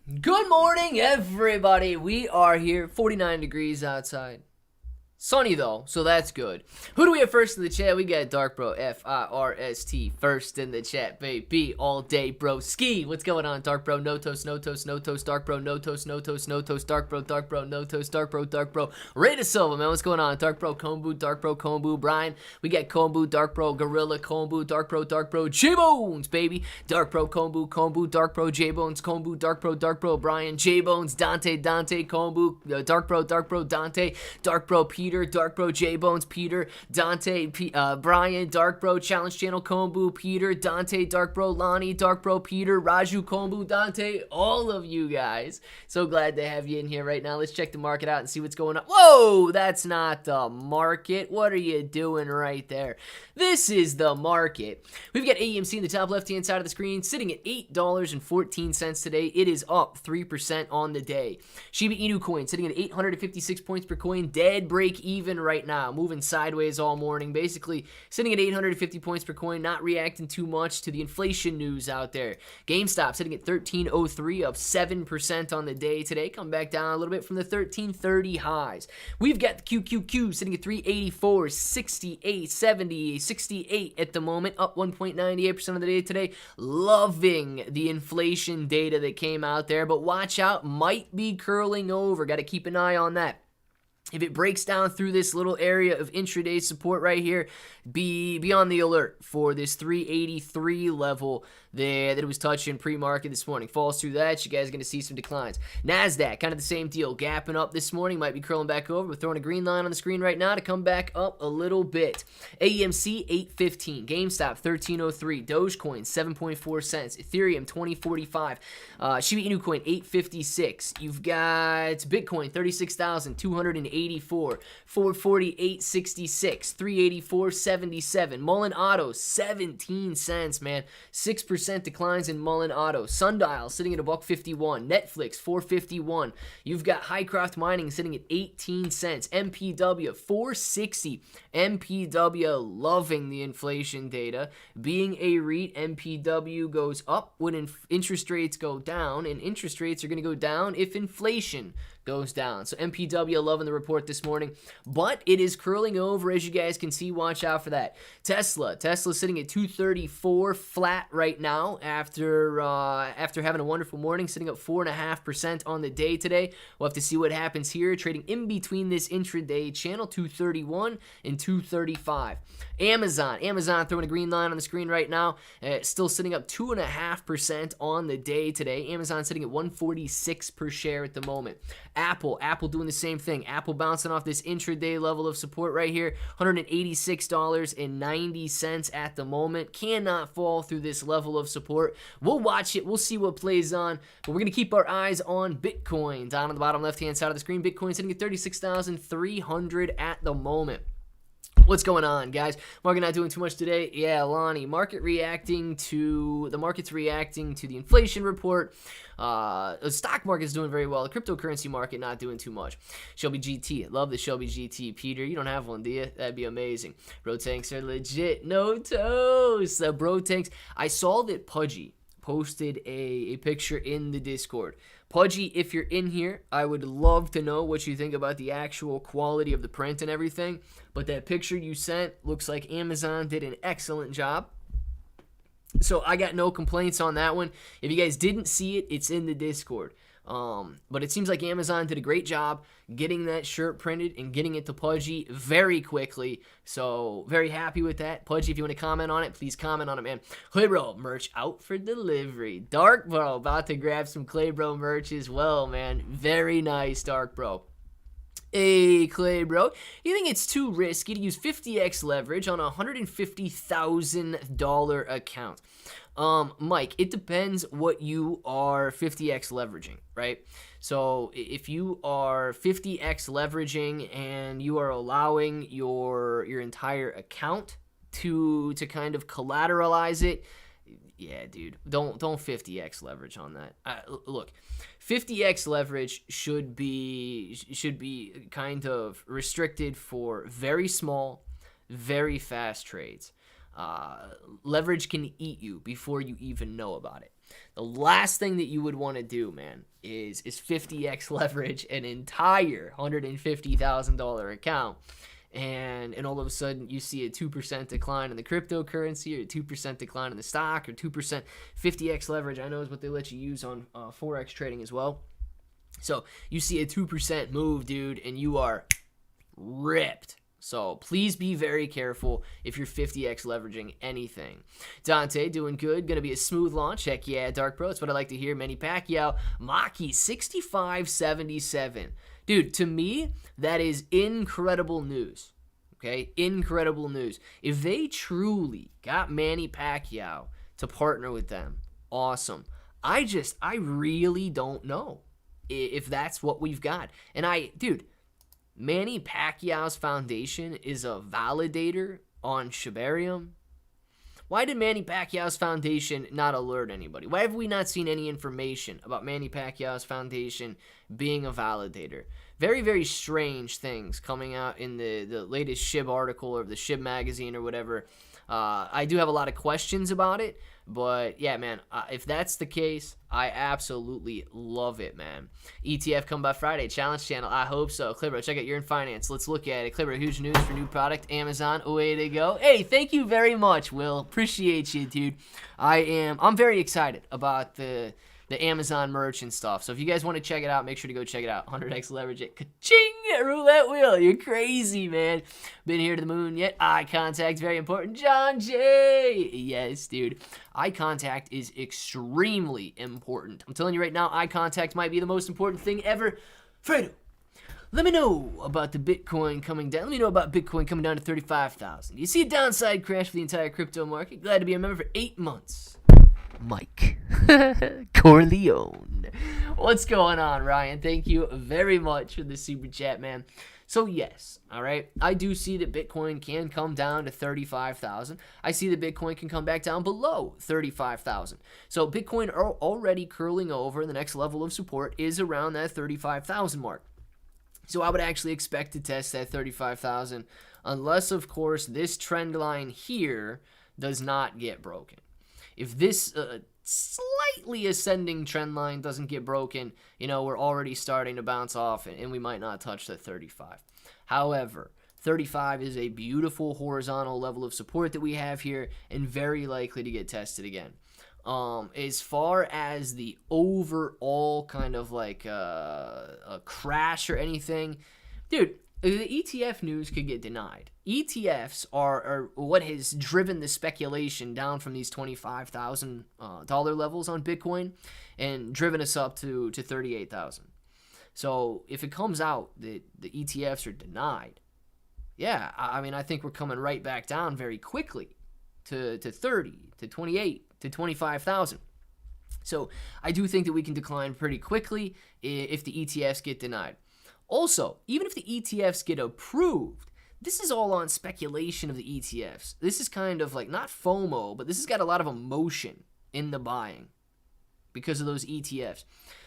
Good morning, everybody. We are here, 49 degrees outside. Sunny though, so that's good. Who do we have first in the chat? We got Dark Bro, First, first in the chat, baby. All day, bro. Ski, what's going on, Dark Bro? No toast, no toast, no toast, Dark Bro, no toast, no toast, no toast, Dark Bro, no toast, Dark Bro. Ray de Silva, man, what's going on? Dark Bro, Kombu, Dark Bro, Kombu, Brian. We got Kombu, Dark Bro, Gorilla, Kombu, Dark Bro, J-Bones, baby. Dark Bro, Kombu, Dark Bro, J-Bones, Kombu, Dark Bro, Brian, J-Bones, Dante, Kombu, Dark Bro, Dante, Dark Bro, Peter, Dark Bro, J-Bones, Peter, Dante, Brian, Dark Bro, Challenge Channel, Kombu, Peter, Dante, Dark Bro, Lonnie, Dark Bro, Peter, Raju, Kombu, Dante, all of you guys. So glad to have you in here right now. Let's check the market out and see what's going on. Whoa, that's not the market. What are you doing right there? This is the market. We've got AMC in the top left-hand side of the screen, sitting at $8.14 today. It is up 3% on the day. Shiba Inu coin sitting at 856 points per coin, dead break even right now, moving sideways all morning, basically sitting at 850 points per coin, not reacting too much to the inflation news out there. GameStop sitting at 1303, up 7% on the day today, come back down a little bit from the 1330 highs. We've got the QQQ sitting at 384, 68, 70, 68 at the moment, up 1.98% of the day today. Loving the inflation data that came out there, but watch out, might be curling over. Got to keep an eye on that. If it breaks down through this little area of intraday support right here, be on the alert for this 383 level that it was touching pre-market this morning. Falls through that, you guys are going to see some declines. NASDAQ, kind of the same deal. Gapping up this morning, might be curling back over. We're throwing a green line on the screen right now to come back up a little bit. AMC, 815. GameStop, 1303. Dogecoin, 7.4 cents. Ethereum, 2045. Shiba Inu coin, 856. You've got Bitcoin, 36,284. 448.66. 384.77. Mullen Auto, 17 cents, man. 6% declines in Mullen Auto. Sundial sitting at $1.51. Netflix, 451. You've got Highcroft Mining sitting at 18 cents. MPW, 460. MPW loving the inflation data. Being a REIT, MPW goes up when interest rates go down, and interest rates are going to go down if inflation goes down. So MPW loving the report this morning, but it is curling over, as you guys can see. Watch out for that. Tesla sitting at 234 flat right now after having a wonderful morning, sitting up 4.5% on the day today. We'll have to see what happens here, trading in between this intraday channel, 231 and 235. Amazon throwing a green line on the screen right now, still sitting up 2.5% on the day today. Amazon sitting at 146 per share at the moment. Apple doing the same thing. Apple bouncing off this intraday level of support right here, $186.90 at the moment. Cannot fall through this level of support. We'll watch it. We'll see what plays on, but we're going to keep our eyes on Bitcoin. Down on the bottom left-hand side of the screen, Bitcoin sitting at 36,300 at the moment. What's going on, guys? Market not doing too much today. Yeah, Lonnie. The market's reacting to the inflation report. The stock market's doing very well. The cryptocurrency market not doing too much. Shelby GT. Love the Shelby GT. Peter, you don't have one, do you? That'd be amazing. Bro tanks are legit. No toast. Bro tanks. I saw that Pudgy posted a picture in the Discord. Pudgy, if you're in here, I would love to know what you think about the actual quality of the print and everything. But that picture you sent looks like Amazon did an excellent job. So I got no complaints on that one. If you guys didn't see it, it's in the Discord. But it seems like Amazon did a great job getting that shirt printed and getting it to Pudgy very quickly. So very happy with that. Pudgy, if you want to comment on it, please comment on it, man. Clay Bro merch out for delivery. Dark Bro about to grab some Clay Bro merch as well, man. Very nice, Dark Bro. Hey, Clay Bro, you think it's too risky to use 50x leverage on a $150,000 account? Mike, it depends what you are 50x leveraging, right? So if you are 50x leveraging and you are allowing your entire account to kind of collateralize it, yeah, dude, don't 50x leverage on that. Look, 50x leverage should be kind of restricted for very small, very fast trades. Leverage can eat you before you even know about it. The last thing that you would want to do, man, is 50x leverage an entire $150,000 account. And all of a sudden you see a 2% decline in the cryptocurrency, or a 2% decline in the stock, or 2% 50x leverage, I know is what they let you use on Forex trading as well. So you see a 2% move, dude, and you are ripped. So please be very careful if you're 50x leveraging anything. Dante, doing good. Going to be a smooth launch. Heck yeah, Dark Bro. That's what I like to hear. Manny Pacquiao, Maki, 65.77. Dude, to me, that is incredible news. Okay? Incredible news. If they truly got Manny Pacquiao to partner with them, awesome. I really don't know if that's what we've got. And dude, Manny Pacquiao's foundation is a validator on Shibarium. Why did Manny Pacquiao's foundation not alert anybody? Why have we not seen any information about Manny Pacquiao's foundation being a validator? Very, very strange things coming out in the latest Shib article or the Shib magazine or whatever. I do have a lot of questions about it, but yeah, man, if that's the case, I absolutely love it, man. ETF come by Friday, challenge channel, I hope so. Clipper, check out Yearn Finance. Let's look at it. Clipper, huge news for new product, Amazon, way to go. Hey, thank you very much, Will. Appreciate you, dude. I'm very excited about the Amazon merch and stuff. So if you guys want to check it out, make sure to go check it out. 100x leverage it. Ka-ching! Roulette wheel. You're crazy, man. Been here to the moon yet? Eye contact, very important. John J. Yes, dude. Eye contact is extremely important. I'm telling you right now, eye contact might be the most important thing ever. Fredo, let me know about the Bitcoin coming down. Let me know about Bitcoin coming down to 35,000. You see a downside crash for the entire crypto market? Glad to be a member for 8 months. Mike Corleone. What's going on, Ryan? Thank you very much for the super chat, man. So yes, all right, I do see that Bitcoin can come down to 35,000. I see that Bitcoin can come back down below 35,000. So Bitcoin are already curling over. The next level of support is around that 35,000 mark. So I would actually expect to test that 35,000 unless, of course, this trend line here does not get broken. If this slightly ascending trend line doesn't get broken, we're already starting to bounce off, and we might not touch the 35. However, 35 is a beautiful horizontal level of support that we have here, and very likely to get tested again. As far as the overall kind of like a crash or anything, dude, the ETF news could get denied. ETFs are what has driven the speculation down from these $25,000 levels on Bitcoin and driven us up to 38,000. So if it comes out that the ETFs are denied, yeah, I mean, I think we're coming right back down very quickly to 30, to 28, to 25,000. So I do think that we can decline pretty quickly if the ETFs get denied. Also, even if the ETFs get approved, this is all on speculation of the ETFs. This is kind of like, not FOMO, but this has got a lot of emotion in the buying because of those ETFs.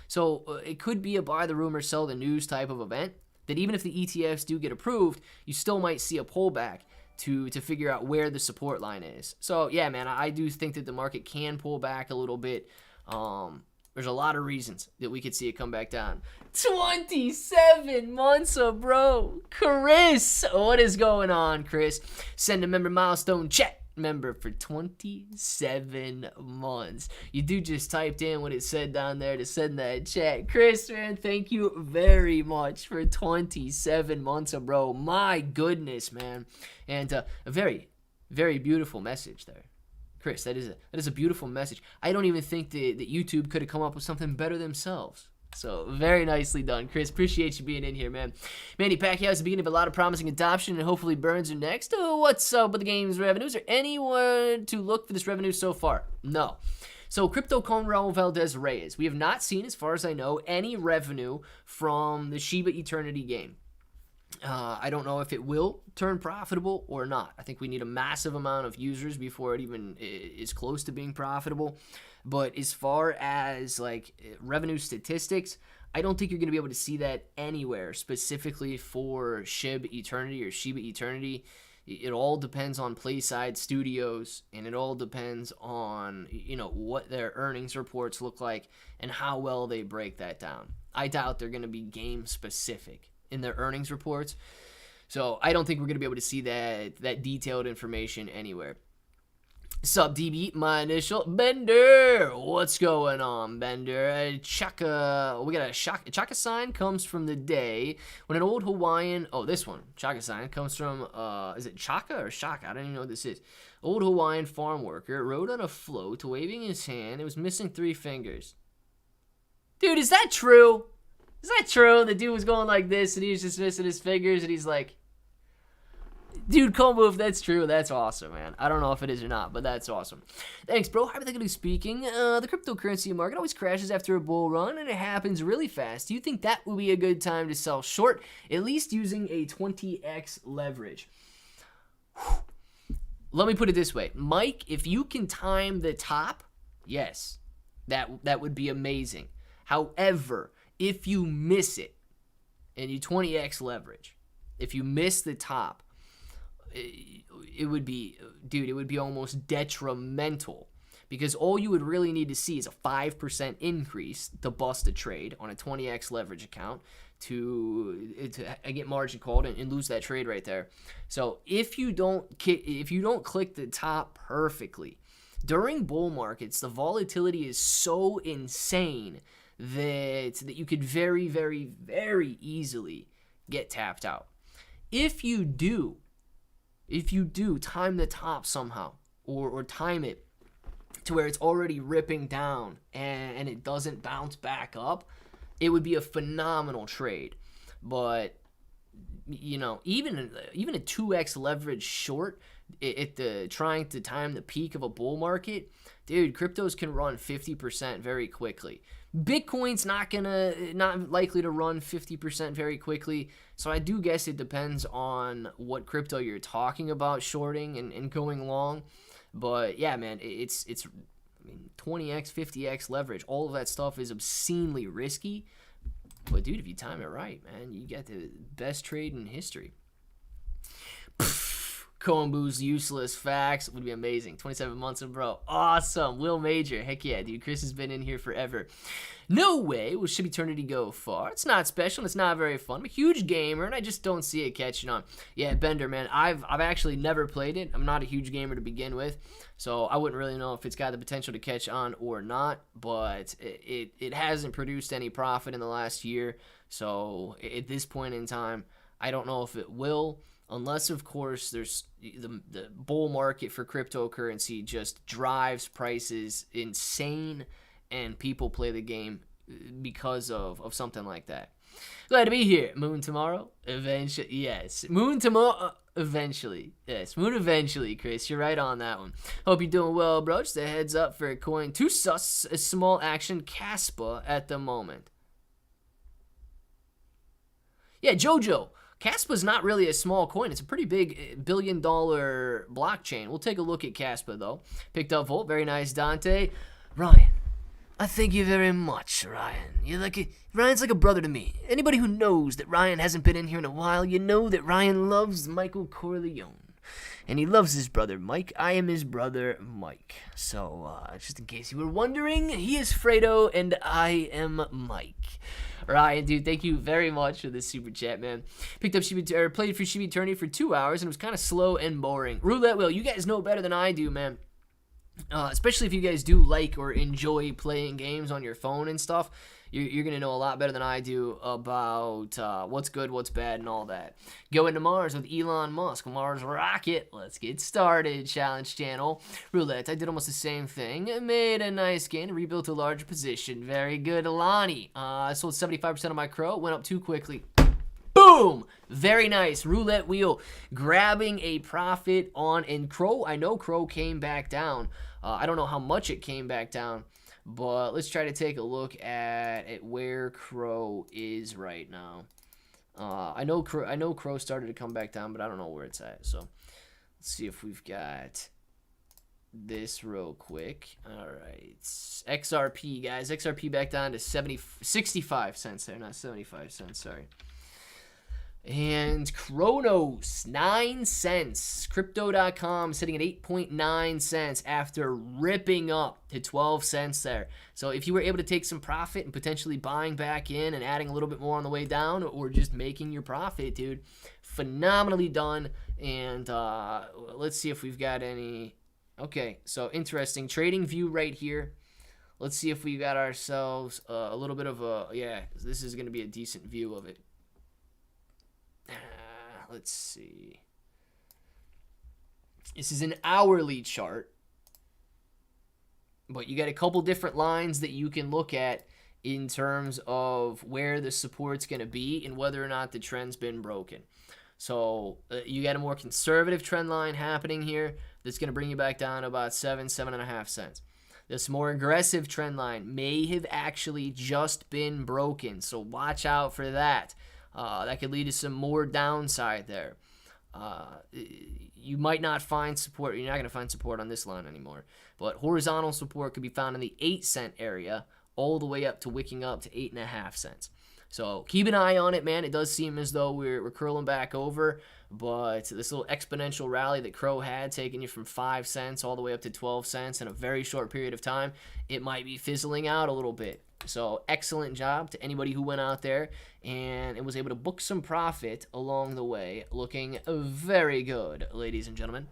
So it could be a buy the rumor, sell the news type of event that even if the ETFs do get approved, you still might see a pullback to figure out where the support line is. So yeah, man, I do think that the market can pull back a little bit. There's a lot of reasons that we could see it come back down. 27 months, bro. Chris, what is going on, Chris? Send a member milestone chat member for 27 months. You do just typed in what it said down there to send that chat. Chris, man, thank you very much for 27 months, bro. My goodness, man. And a very, very beautiful message there. Chris, that is a beautiful message. I don't even think that YouTube could have come up with something better themselves. So very nicely done, Chris. Appreciate you being in here, man. Manny Pacquiao is the beginning of a lot of promising adoption, and hopefully Burns are next. Oh, what's up with the game's revenues? Is there anyone to look for this revenue so far? No. So Crypto Con Raul Valdez Reyes. We have not seen, as far as I know, any revenue from the Shiba Eternity game. I don't know if it will turn profitable or not. I think we need a massive amount of users before it even is close to being profitable. But as far as like revenue statistics, I don't think you're going to be able to see that anywhere specifically for Shib Eternity or Shiba Eternity. It all depends on Playside Studios, and it all depends on, you know, what their earnings reports look like and how well they break that down. I doubt they're going to be game specific in their earnings reports. So I don't think we're going to be able to see that detailed information anywhere. Sup, DB, my initial Bender. What's going on, Bender? We got a Chaka sign comes from the day when an old Hawaiian. Oh, this one, Chaka sign comes from. Is it Chaka or Shaka? I don't even know what this is. Old Hawaiian farm worker rode on a float, waving his hand. It was missing 3 fingers. Dude, is that true? Is that true? The dude was going like this, and he was just missing his fingers, and he's like. Dude, Combo, if that's true, that's awesome, man. I don't know if it is or not, but that's awesome. Thanks, bro. Hypothetically speaking, the cryptocurrency market always crashes after a bull run, and it happens really fast. Do you think that would be a good time to sell short, at least using a 20x leverage? Whew. Let me put it this way. Mike, if you can time the top, yes, that would be amazing. However, if you miss it, and you 20x leverage, if you miss the top, it would be, dude, it would be almost detrimental, because all you would really need to see is a 5% increase to bust a trade on a 20x leverage account to get margin called and lose that trade right there. So if you don't click the top perfectly during bull markets, the volatility is so insane that you could very, very, very easily get tapped out. If you do time the top somehow, or time it to where it's already ripping down and it doesn't bounce back up, it would be a phenomenal trade. But, you know, even a 2x leverage short trying to time the peak of a bull market, dude, cryptos can run 50% very quickly. Bitcoin's not likely to run 50% very quickly. So I do guess it depends on what crypto you're talking about shorting and going long. But yeah, man, it's 20x, 50x leverage. All of that stuff is obscenely risky. But dude, if you time it right, man, you get the best trade in history. Kombu's useless facts would be amazing. 27 months in, bro. Awesome. Will Major. Heck yeah, dude. Chris has been in here forever. No way will Shib Eternity go far. It's not special. It's not very fun. I'm a huge gamer, and I just don't see it catching on. Yeah, Bender, man. I've actually never played it. I'm not a huge gamer to begin with, so I wouldn't really know if it's got the potential to catch on or not, but it hasn't produced any profit in the last year, so at this point in time, I don't know if it will. Unless, of course, there's the bull market for cryptocurrency just drives prices insane and people play the game because of something like that. Glad to be here. Moon tomorrow? Eventually. Yes. Moon tomorrow. Eventually. Yes. Moon eventually, Chris. You're right on that one. Hope you're doing well, bro. Just a heads up for a coin. Too sus. A small action Caspa at the moment. Yeah, Jojo. Caspa's not really a small coin. It's a pretty big billion-dollar blockchain. We'll take a look at Caspa, though. Picked up Volt. Very nice, Dante. Ryan, I thank you very much, Ryan. Ryan's like a brother to me. Anybody who knows that Ryan hasn't been in here in a while, you know that Ryan loves Michael Corleone. And he loves his brother, Mike. I am his brother, Mike. So, just in case you were wondering, he is Fredo, and I am Mike. Ryan, dude, thank you very much for this super chat, man. Picked up played for Shiba Eternity for 2 hours, and it was kind of slow and boring. Roulette Wheel, you guys know better than I do, man. Especially if you guys do like or enjoy playing games on your phone and stuff. You're going to know a lot better than I do about what's good, what's bad, and all that. Going to Mars with Elon Musk. Mars rocket. Let's get started. Challenge channel. Roulette. I did almost the same thing. Made a nice gain. Rebuilt a larger position. Very good, Alani. I sold 75% of my Crow. Went up too quickly. Boom! Very nice. Roulette wheel. Grabbing a profit on. And Crow, I know Crow came back down. I don't know how much it came back down. But let's try to take a look at where Crow is right now. I know Crow started to come back down, but I don't know where it's at. So let's see if we've got this real quick. All right, XRP, guys. XRP back down to 65 cents there, not 75 cents. Sorry. And Chronos, 9 cents. Crypto.com sitting at 8.9 cents after ripping up to 12 cents there. So if you were able to take some profit and potentially buying back in and adding a little bit more on the way down, or just making your profit, dude, phenomenally done. And let's see if we've got any. Okay, so interesting. Trading view right here. Let's see if we got ourselves a little bit of a, yeah, this is going to be a decent view of it. Let's see. This is an hourly chart, but you got a couple different lines that you can look at in terms of where the support's going to be and whether or not the trend's been broken. So you got a more conservative trend line happening here that's going to bring you back down to about 7.5 cents. This more aggressive trend line may have actually just been broken, so watch out for that. That could lead to some more downside there. You might not find support. You're not going to find support on this line anymore. But horizontal support could be found in the 8-cent area all the way up to wicking up to 8.5 cents. So keep an eye on it, man. It does seem as though we're curling back over, but this little exponential rally that Crow had, taking you from 5 cents all the way up to 12 cents in a very short period of time, it might be fizzling out a little bit. So excellent job to anybody who went out there and was able to book some profit along the way. Looking very good, ladies and gentlemen.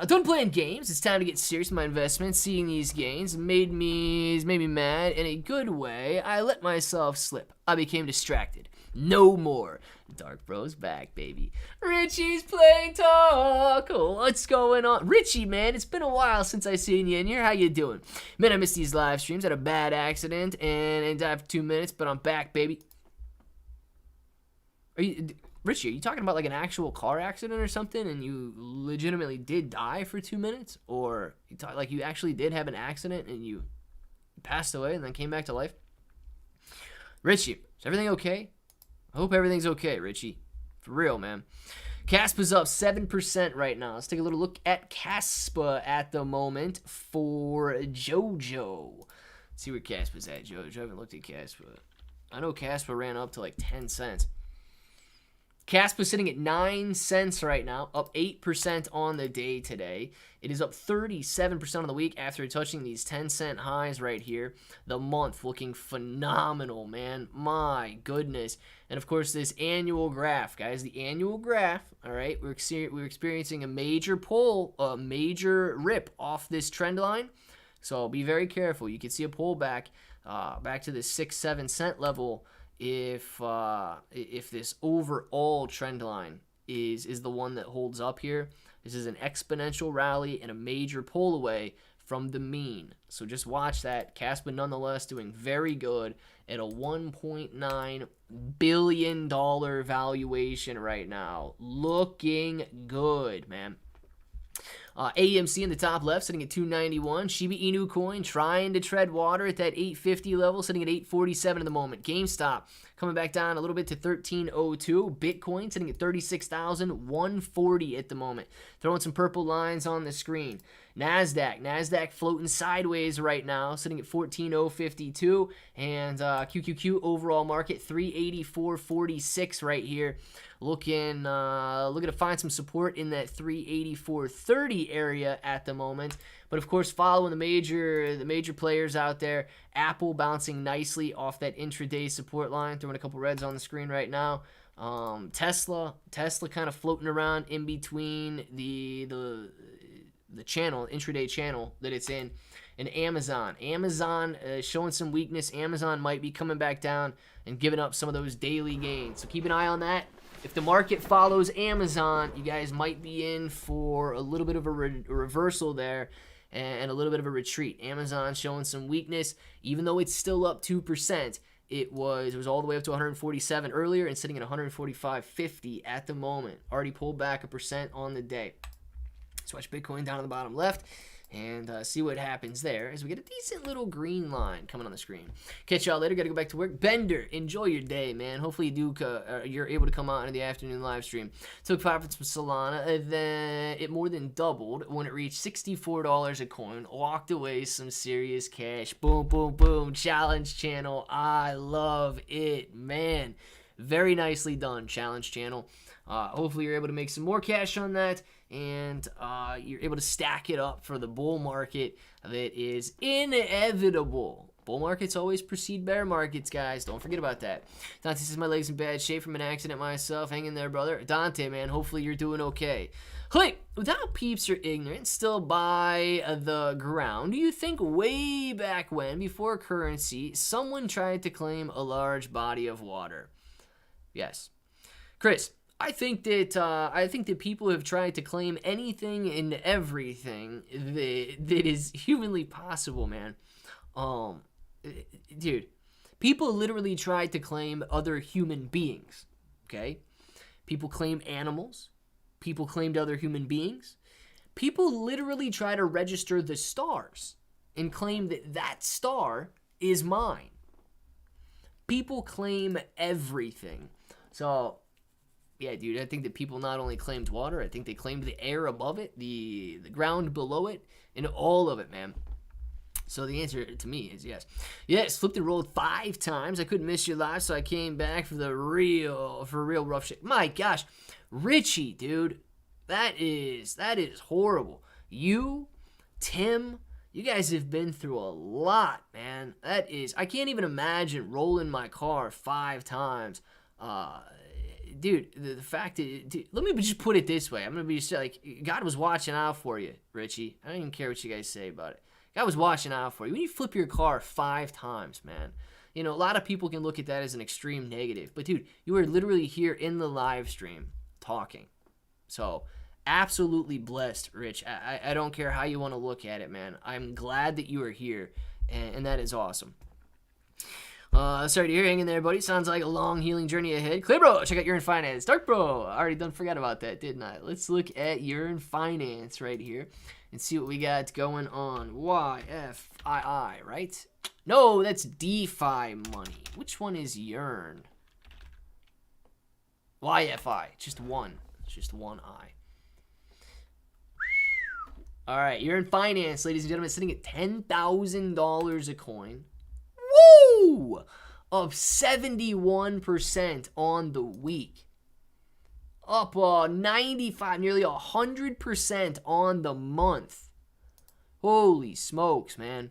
Done playing games. It's time to get serious with my investments. Seeing these gains made me mad in a good way. I let myself slip. I became distracted. No more. Dark Bro's back, baby. Richie's playing talk. What's going on? Richie, man, it's been a while since I seen you in here. How you doing? Man, I missed these live streams. Had a bad accident and died for 2 minutes, but I'm back, baby. Richie, are you talking about like an actual car accident or something and you legitimately did die for 2 minutes? Or like you actually did have an accident and you passed away and then came back to life? Richie, is everything okay? I hope everything's okay, Richie. For real, man. Caspa's up 7% right now. Let's take a little look at Caspa at the moment for Jojo. Let's see where Caspa's at, Jojo. I haven't looked at Caspa. I know Caspa ran up to like 10 cents. Caspa sitting at 9 cents right now, up 8% on the day today. It is up 37% on the week after touching these 10-cent highs right here. The month looking phenomenal, man. My goodness. And, of course, this annual graph, guys. The annual graph, all right, we're experiencing a major pull, a major rip off this trend line. So be very careful. You can see a pullback back to the 6-7 cent level if this overall trend line is the one that holds up here. This is an exponential rally and a major pull away from the mean. So just watch that. Caspa nonetheless doing very good at a $1.9 billion valuation right now. Looking good, man. AMC in the top left, sitting at 291. Shiba Inu coin trying to tread water at that 850 level, sitting at 847 at the moment. GameStop coming back down a little bit to 1302. Bitcoin sitting at 36,140 at the moment. Throwing some purple lines on the screen. NASDAQ floating sideways right now, sitting at 14,052. And QQQ overall market 384.46 right here. Looking to find some support in that 384.30 area at the moment. But of course, following the major players out there, Apple bouncing nicely off that intraday support line, throwing a couple reds on the screen right now. Tesla kind of floating around in between the channel, intraday channel that it's in. And Amazon showing some weakness. Amazon might be coming back down and giving up some of those daily gains. So keep an eye on that. If the market follows Amazon, you guys might be in for a little bit of a reversal there and a little bit of a retreat. Amazon showing some weakness, even though it's still up 2%. It was all the way up to 147 earlier and sitting at 145.50 at the moment. Already pulled back 1% on the day. Let's watch Bitcoin down on the bottom left and see what happens there as we get a decent little green line coming on the screen. Catch y'all later. Got to go back to work. Bender, enjoy your day, man. Hopefully you're able to come out in the afternoon live stream. Took profits from Solana, and then it more than doubled when it reached $64 a coin. Walked away some serious cash. Boom, boom, boom. Challenge channel. I love it, man. Very nicely done, Challenge Channel. Hopefully you're able to make some more cash on that, and you're able to stack it up for the bull market that is inevitable. Bull markets always precede bear markets, guys. Don't forget about that. Dante says, my leg's in bad shape from an accident myself. Hang in there, brother. Dante, man, hopefully you're doing okay. Hey, without peeps or ignorance still by the ground, do you think way back when, before currency, someone tried to claim a large body of water? Yes. Chris, I think that people have tried to claim anything and everything that is humanly possible, man. Dude, people literally tried to claim other human beings, okay? People claimed animals. People claimed other human beings. People literally try to register the stars and claim that that star is mine. People claim everything. So, yeah, dude, I think that people not only claimed water, I think they claimed the air above it, the ground below it, and all of it, man. So the answer to me is yes. Yes, flipped and rolled 5 times. I couldn't miss your live, so I came back for real rough shit. My gosh, Richie, dude, that is horrible. You, Tim, you guys have been through a lot, man. I can't even imagine rolling my car 5 times. Dude, the fact that, dude, let me just put it this way. I'm going to be just like, God was watching out for you, Richie. I don't even care what you guys say about it. God was watching out for you. When you flip your car 5 times, man, you know, a lot of people can look at that as an extreme negative. But, dude, you are literally here in the live stream talking. So, absolutely blessed, Rich. I don't care how you want to look at it, man. I'm glad that you are here, and that is awesome. Sorry to hear you hanging there, buddy. Sounds like a long healing journey ahead. Clear, bro. Check out Yearn Finance. Dark, bro. I already forgot about that, didn't I? Let's look at Yearn Finance right here and see what we got going on. YFII, right? No, that's DeFi money. Which one is Yearn? YFI. Just one. It's just one I. All right, Yearn Finance, ladies and gentlemen, sitting at $10,000 a coin. Woo! Up 71% on the week. Up 95, nearly 100% on the month. Holy smokes, man.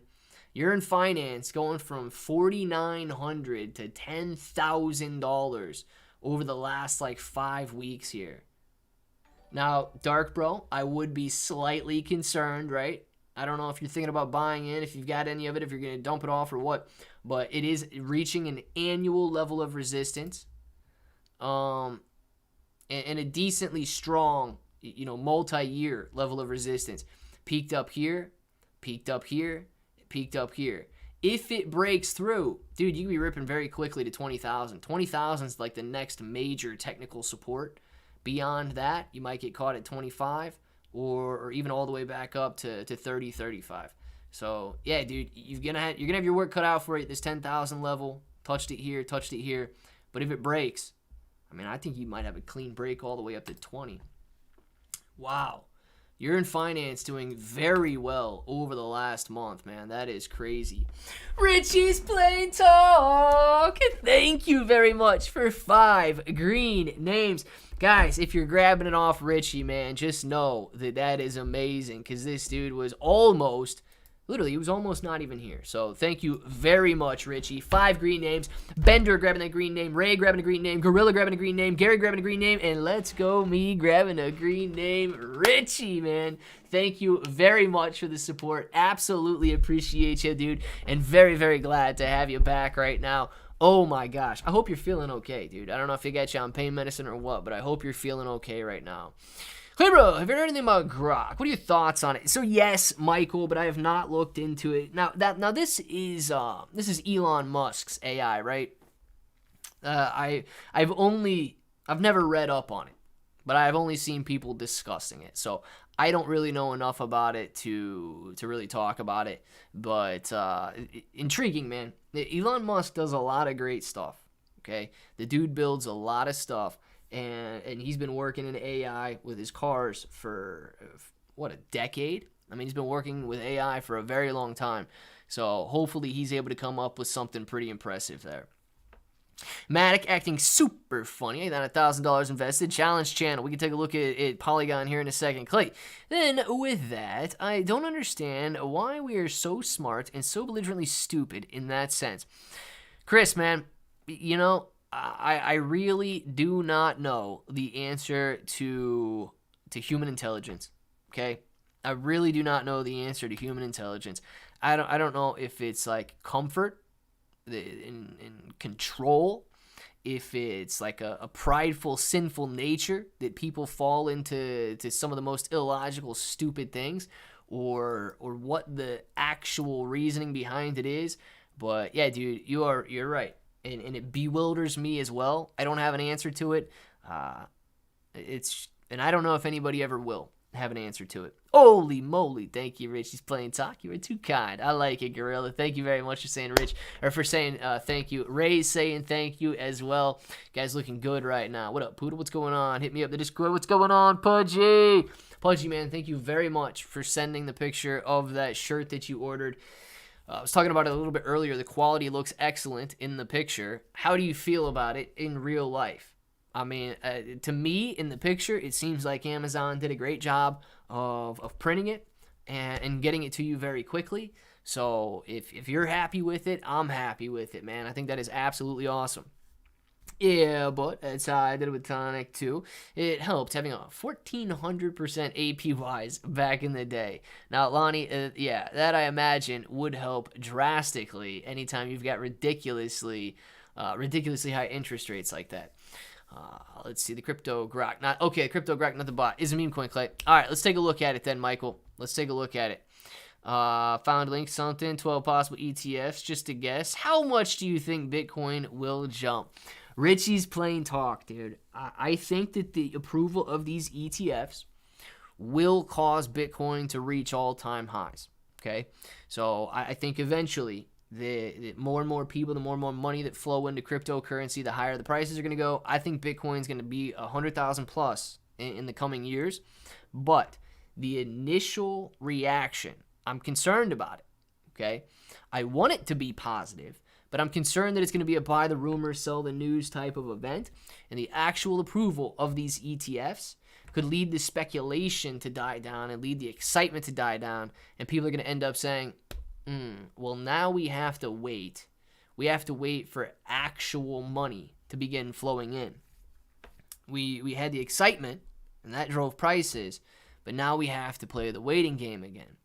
Yearn Finance going from $4,900 to $10,000 over the last 5 weeks here. Now, Dark Bro, I would be slightly concerned, right? I don't know if you're thinking about buying in, if you've got any of it, if you're going to dump it off or what. But it is reaching an annual level of resistance. And a decently strong, multi-year level of resistance. Peaked up here, peaked up here, peaked up here. If it breaks through, dude, you can be ripping very quickly to 20,000. 20,000 is like the next major technical support. Beyond that, you might get caught at 25 or even all the way back up to 30, 35. So, yeah, dude, you're gonna have your work cut out for it at this 10,000 level. Touched it here. But if it breaks, I think you might have a clean break all the way up to 20. Wow. Yearn Finance doing very well over the last month, man. That is crazy. Richie's Plain Talk. Thank you very much for 5 green names. Guys, if you're grabbing it off Richie, man, just know that is amazing because this dude was almost not even here. So thank you very much, Richie. 5 green names. Bender grabbing that green name. Ray grabbing a green name. Gorilla grabbing a green name. Gary grabbing a green name. And let's go me grabbing a green name. Richie, man. Thank you very much for the support. Absolutely appreciate you, dude. And very, very glad to have you back right now. Oh my gosh. I hope you're feeling okay, dude. I don't know if you got you on pain medicine or what, but I hope you're feeling okay right now. Hey, bro, have you heard anything about Grock? What are your thoughts on it? So, yes, Michael, but I have not looked into it. Now this is Elon Musk's AI, right? I've never read up on it, but I've only seen people discussing it. So, I don't really know enough about it to really talk about it, but intriguing, man. Elon Musk does a lot of great stuff, okay? The dude builds a lot of stuff. And he's been working in AI with his cars for, a decade? He's been working with AI for a very long time. So hopefully he's able to come up with something pretty impressive there. Matic acting super funny. I got $1,000 invested. Challenge channel. We can take a look at Polygon here in a second. Clay. Then with that, I don't understand why we are so smart and so belligerently stupid in that sense. Chris, man, you know, I really do not know the answer to human intelligence. Okay, I really do not know the answer to human intelligence. I don't know if it's like comfort in control, if it's like a prideful, sinful nature that people fall into some of the most illogical, stupid things, or what the actual reasoning behind it is. But yeah, dude, you're right, and it bewilders me as well. I don't have an answer to it. And I don't know if anybody ever will have an answer to it. Holy moly, thank you, Rich. He's playing talk. You were too kind. I like it, Gorilla. Thank you very much for saying Rich, or for saying thank you. Ray's saying thank you as well. Guys looking good right now. What up, Poodle? What's going on? Hit me up the Discord. What's going on, Pudgy? Pudgy, man, thank you very much for sending the picture of that shirt that you ordered. I was talking about it a little bit earlier. The quality looks excellent in the picture. How do you feel about it in real life? I mean, to me, in the picture, it seems like Amazon did a great job of printing it and getting it to you very quickly. So if you're happy with it, I'm happy with it, man. I think that is absolutely awesome. Yeah, but that's how I did it with Tonic too. It helped having a 1,400% APYs back in the day. Now, Lonnie, yeah, that I imagine would help drastically anytime you've got ridiculously high interest rates like that. Let's see, the Crypto Grock. Crypto Grock, not the bot. Is a meme coin, Clay. All right, let's take a look at it then, Michael. Let's take a look at it. Found link something, 12 possible ETFs, just to guess. How much do you think Bitcoin will jump? Richie's playing talk, dude. I think that the approval of these ETFs will cause Bitcoin to reach all-time highs, okay? So I think eventually the more and more people, the more and more money that flow into cryptocurrency, the higher the prices are going to go. I think Bitcoin's going to be 100,000 plus in the coming years. But the initial reaction, I'm concerned about it, okay? I want it to be positive, but I'm concerned that it's going to be a buy the rumor, sell the news type of event. And the actual approval of these ETFs could lead the speculation to die down and lead the excitement to die down. And people are going to end up saying, well, now we have to wait. We have to wait for actual money to begin flowing in. We had the excitement, and that drove prices, but now we have to play the waiting game again.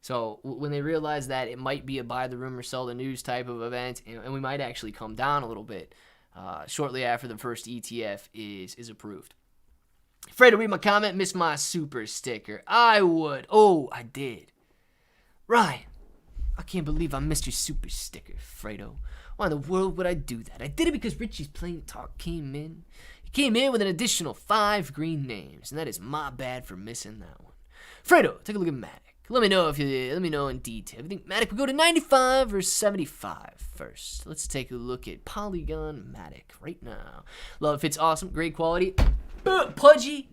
So when they realize that it might be a buy the rumor, sell the news type of event, and we might actually come down a little bit shortly after the first ETF is approved. Afraid to read my comment, miss my super sticker. I would. Oh, I did. Ryan, I can't believe I missed your super sticker, Fredo. Why in the world would I do that? I did it because Richie's Plain Talk came in. He came in with an additional 5 green names, and that is my bad for missing that one. Fredo, take a look at Matic. Let me know in detail. I think Matic would go to 95 or 75 first. Let's take a look at Polygon Matic right now. Love, it's awesome, great quality. Pudgy,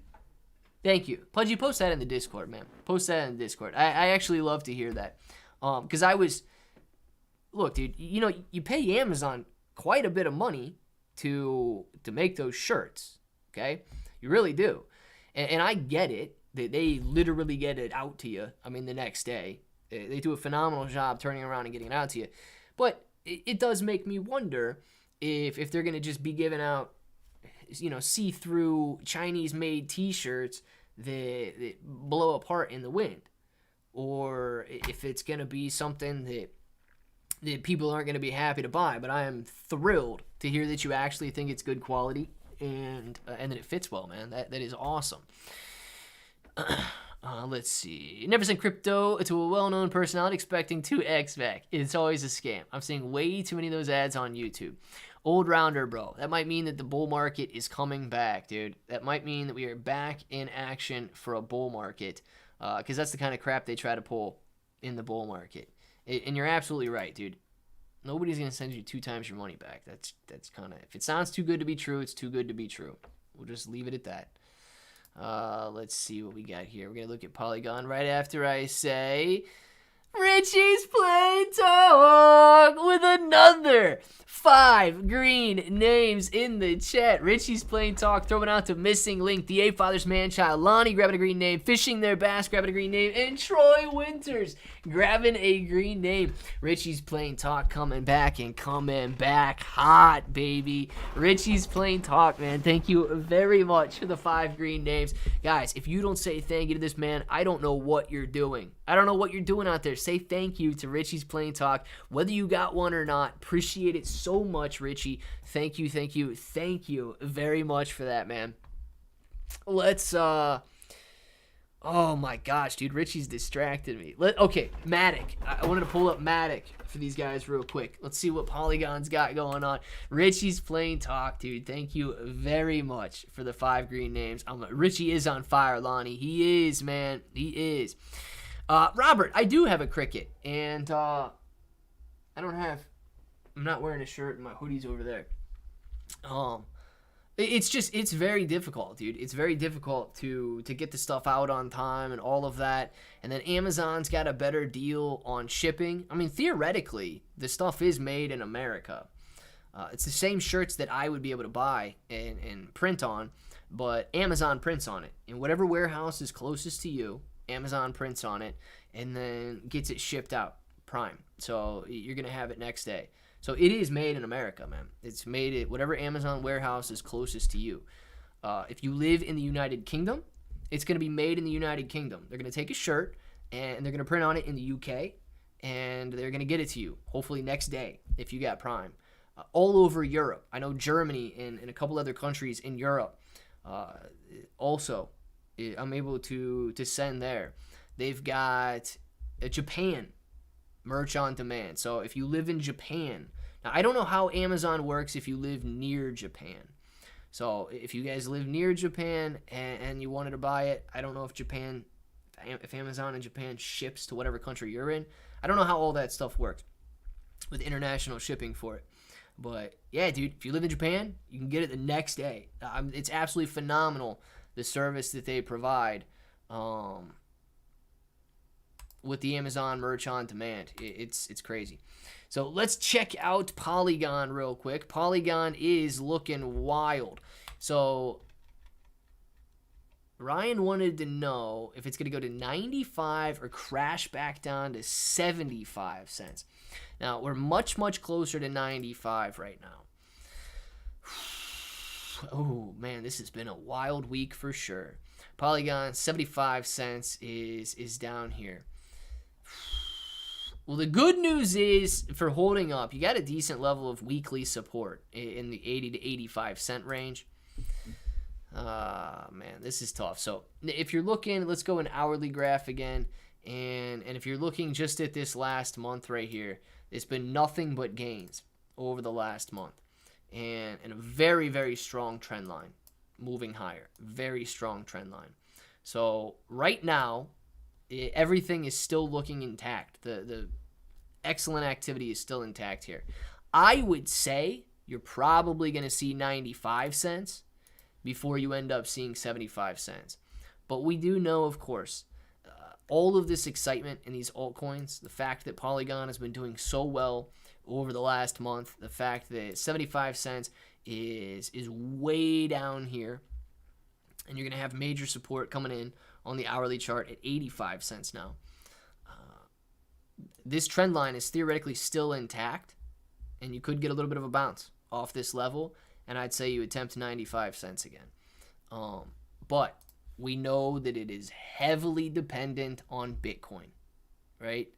thank you. Pudgy, post that in the Discord, man. Post that in the Discord. I actually love to hear that. Because look, dude, you know, you pay Amazon quite a bit of money to make those shirts, okay? You really do. And I get it. They literally get it out to you, the next day. They do a phenomenal job turning around and getting it out to you. But it does make me wonder if they're going to just be giving out, see-through Chinese-made T-shirts that blow apart in the wind. Or if it's going to be something that people aren't going to be happy to buy. But I am thrilled to hear that you actually think it's good quality and that it fits well, man. That is awesome. Let's see. Never sent crypto to a well-known personality expecting 2x back. It's always a scam. I'm seeing way too many of those ads on YouTube. Old rounder, bro. That might mean that the bull market is coming back, dude. That might mean that we are back in action for a bull market. Because that's the kind of crap they try to pull in the bull market. And you're absolutely right, dude. Nobody's going to send you 2 times your money back. That's kind of... If it sounds too good to be true, it's too good to be true. We'll just leave it at that. Let's see what we got here. We're going to look at Polygon right after I say Richie's Plain Talk with another 5 green names in the chat. Richie's Plain Talk throwing out to Missing Link, the Eight Fathers Man-Child, Lonnie grabbing a green name, Fishing Their Bass grabbing a green name, and Troy Winters grabbing a green name. Richie's Plain Talk coming back and coming back hot, baby. Richie's Plain Talk, man. Thank you very much for the 5 green names. Guys, if you don't say thank you to this man, I don't know what you're doing. I don't know what you're doing out there. Say thank you to Richie's Plain Talk, whether you got one or not. Appreciate it so much, Richie. Thank you, thank you, thank you very much for that, man. Let's, oh my gosh, dude, Richie's distracted me. Okay, Matic. I wanted to pull up Matic for these guys real quick. Let's see what Polygon's got going on. Richie's Plain Talk, dude. Thank you very much for the 5 green names. Richie is on fire, Lonnie. He is, man. He is. Robert, I do have a cricket, and I'm not wearing a shirt, and my hoodie's over there. It's very difficult, dude. It's very difficult to get the stuff out on time and all of that. And then Amazon's got a better deal on shipping. I mean, theoretically, the stuff is made in America. It's the same shirts that I would be able to buy and print on, but Amazon prints on it. And whatever warehouse is closest to you, Amazon prints on it and then gets it shipped out Prime. So you're going to have it next day. So it is made in America, man. It's made at whatever Amazon warehouse is closest to you. If you live in the United Kingdom, it's going to be made in the United Kingdom. They're going to take a shirt and they're going to print on it in the UK and they're going to get it to you, hopefully next day if you got Prime. All over Europe. I know Germany and a couple other countries in Europe also I'm able to send there. They've got Japan merch on demand. So if you live in Japan, now I don't know how Amazon works if you live near Japan. So if you guys live near Japan and you wanted to buy it, I don't know if Amazon in Japan ships to whatever country you're in. I don't know how all that stuff works with international shipping for it. But yeah, dude, if you live in Japan, you can get it the next day. It's absolutely phenomenal, the service that they provide with the Amazon merch on demand. It's crazy. So let's check out Polygon real quick. Polygon is looking wild. So Ryan wanted to know if it's going to go to 95 or crash back down to 75 cents. Now, we're much, much closer to 95 right now. Oh, man, this has been a wild week for sure. Polygon, 75 cents is down here. Well, the good news is for holding up, you got a decent level of weekly support in the 80 to 85 cent range. Man, this is tough. So if you're looking, let's go an hourly graph again. And if you're looking just at this last month right here, it's been nothing but gains over the last month. And a very, very strong trend line moving higher. Very strong trend line. So right now, everything is still looking intact. The excellent activity is still intact here. I would say you're probably going to see 95 cents before you end up seeing 75 cents. But we do know, of course, all of this excitement in these altcoins, the fact that Polygon has been doing so well over the last month, the fact that 75 cents is way down here, and you're going to have major support coming in on the hourly chart at 85 cents now. This trend line is theoretically still intact, and you could get a little bit of a bounce off this level, and I'd say you attempt 95 cents again. But we know that it is heavily dependent on Bitcoin, right?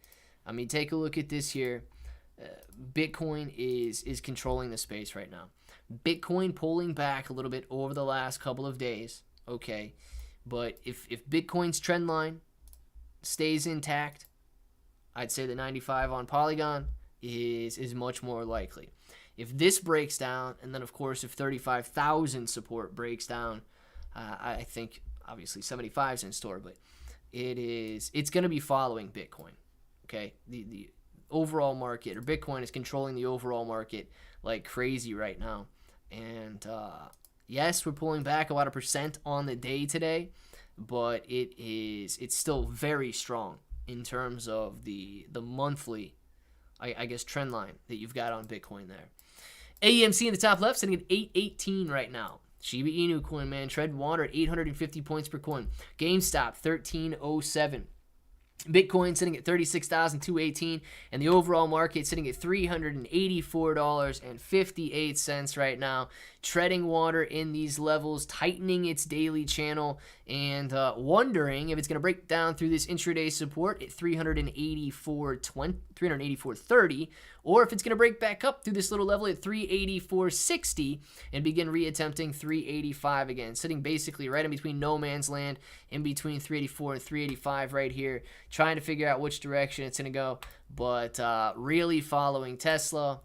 I mean, take a look at this here. Bitcoin is controlling the space right now. Bitcoin pulling back a little bit over the last couple of days, okay? But if Bitcoin's trend line stays intact, I'd say the 95 on Polygon is much more likely. If this breaks down, and then of course if 35,000 support breaks down, I think obviously 75's in store, but it's going to be following Bitcoin. Okay, the overall market, or Bitcoin is controlling the overall market like crazy right now. And yes, we're pulling back a lot of percent on the day today, but it's still very strong in terms of the monthly, I guess, trend line that you've got on Bitcoin there. AMC in the top left sitting at 818 right now. Shiba Inu coin, man, treading water at 850 points per coin. GameStop 1307. Bitcoin sitting at $36,218, and the overall market sitting at $384.58 right now, treading water in these levels, tightening its daily channel, and wondering if it's going to break down through this intraday support at 384.30, or if it's going to break back up through this little level at 384.60 and begin reattempting 385 again, sitting basically right in between no man's land, in between 384 and 385 right here, trying to figure out which direction it's going to go, but really following Tesla,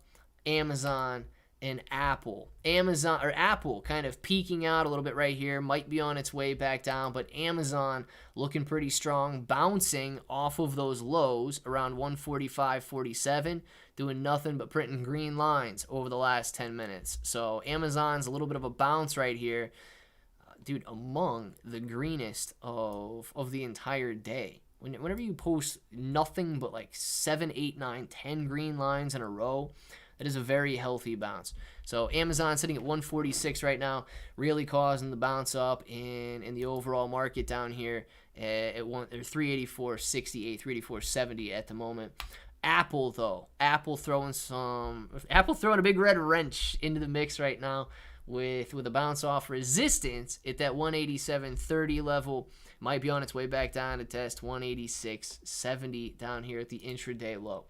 Amazon, and Apple. Apple kind of peaking out a little bit right here, might be on its way back down, but Amazon looking pretty strong, bouncing off of those lows around 145.47, doing nothing but printing green lines over the last 10 minutes. So Amazon's a little bit of a bounce right here, dude, among the greenest of the entire day. Whenever you post nothing but like 7, 8, 9, 10 green lines in a row, that is a very healthy bounce. So Amazon sitting at 146 right now, really causing the bounce up in the overall market down here at 384.68, 384.70 at the moment. Apple though, Apple throwing a big red wrench into the mix right now with a bounce off resistance at that 187.30 level. Might be on its way back down to test 186.70 down here at the intraday low.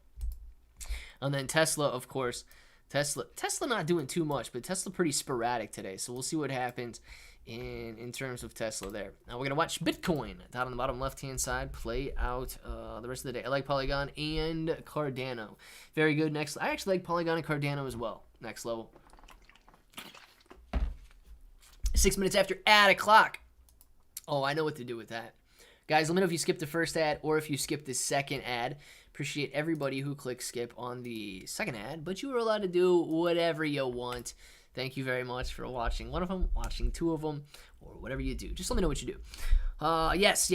And then Tesla, of course, Tesla not doing too much, but Tesla pretty sporadic today. So we'll see what happens in terms of Tesla there. Now we're going to watch Bitcoin down on the bottom left-hand side play out the rest of the day. I like Polygon and Cardano. Very good. Next, I actually like Polygon and Cardano as well. Next level. 6 minutes after ad o'clock. Oh, I know what to do with that. Guys, let me know if you skipped the first ad or if you skipped the second ad. Appreciate everybody who clicked skip on the second ad, but you were allowed to do whatever you want. Thank you very much for watching one of them, watching two of them, or whatever you do. Just let me know what you do. Yes.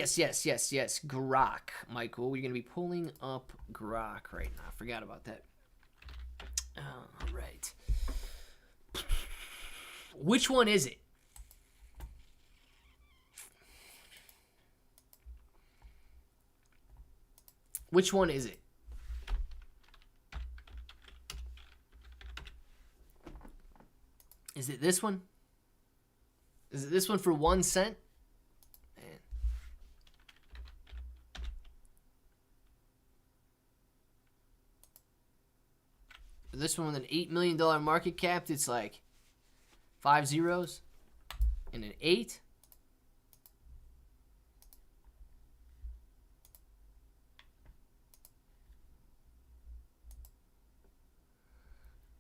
Grock, Michael. We're going to be pulling up Grock right now. I forgot about that. All right. Which one is it? Which one is it? Is it this one? Is it this one for 1 cent? Man. This one with an $8 million market cap, it's like 5 zeros and an 8.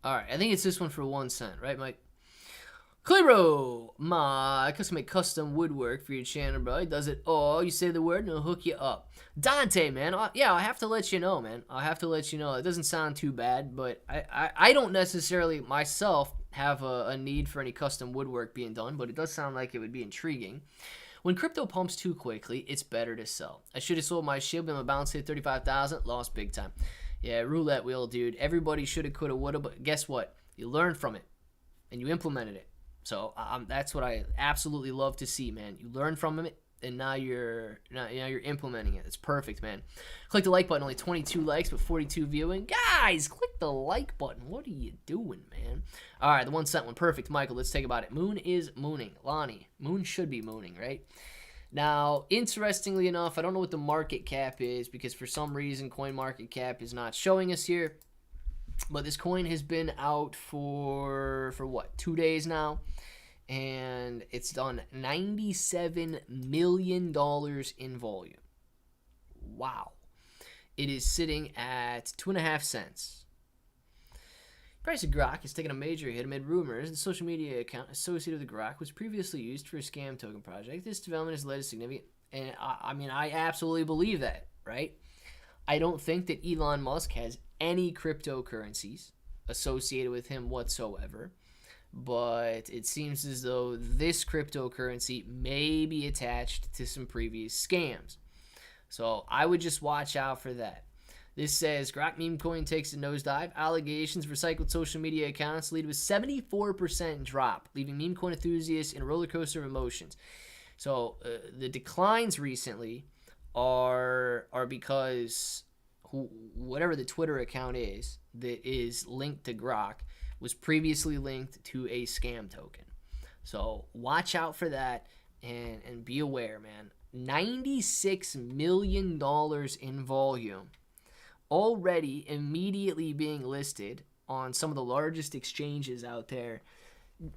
All right, I think it's this one for 1 cent, right, Mike? Clero, I make custom woodwork for your channel, bro. He does it all. You say the word and he'll hook you up. Dante, man. Yeah, I have to let you know, man. I have to let you know. It doesn't sound too bad, but I don't necessarily myself have a need for any custom woodwork being done, but it does sound like it would be intriguing. When crypto pumps too quickly, it's better to sell. I should have sold my Shib and my balance hit 35,000, lost big time. Yeah, roulette wheel, dude. Everybody shoulda, coulda, woulda, but guess what? You learned from it, and you implemented it. So that's what I absolutely love to see, man. You learn from it, and now you're implementing it. It's perfect, man. Click the like button. Only 22 likes, but 42 viewing. Guys, click the like button. What are you doing, man? All right, the 1 cent one. Perfect, Michael. Let's take about it. Moon is mooning. Lonnie, moon should be mooning, right? Now, interestingly enough, I don't know what the market cap is because for some reason CoinMarketCap is not showing us here. But this coin has been out for what, 2 days now? And it's done $97 million in volume. Wow. It is sitting at 2.5 cents. Price of Grock has taken a major hit amid rumors the social media account associated with the Grock was previously used for a scam token project. This development has led to significant, and I mean, I absolutely believe that, right? I don't think that Elon Musk has any cryptocurrencies associated with him whatsoever, but it seems as though this cryptocurrency may be attached to some previous scams. So I would just watch out for that. This says Grock meme coin takes a nosedive. Allegations of recycled social media accounts lead to a 74% drop, leaving meme coin enthusiasts in a roller coaster of emotions. So the declines recently are because whatever the Twitter account is that is linked to Grock was previously linked to a scam token. So watch out for that and be aware, man. $96 million in volume already immediately being listed on some of the largest exchanges out there.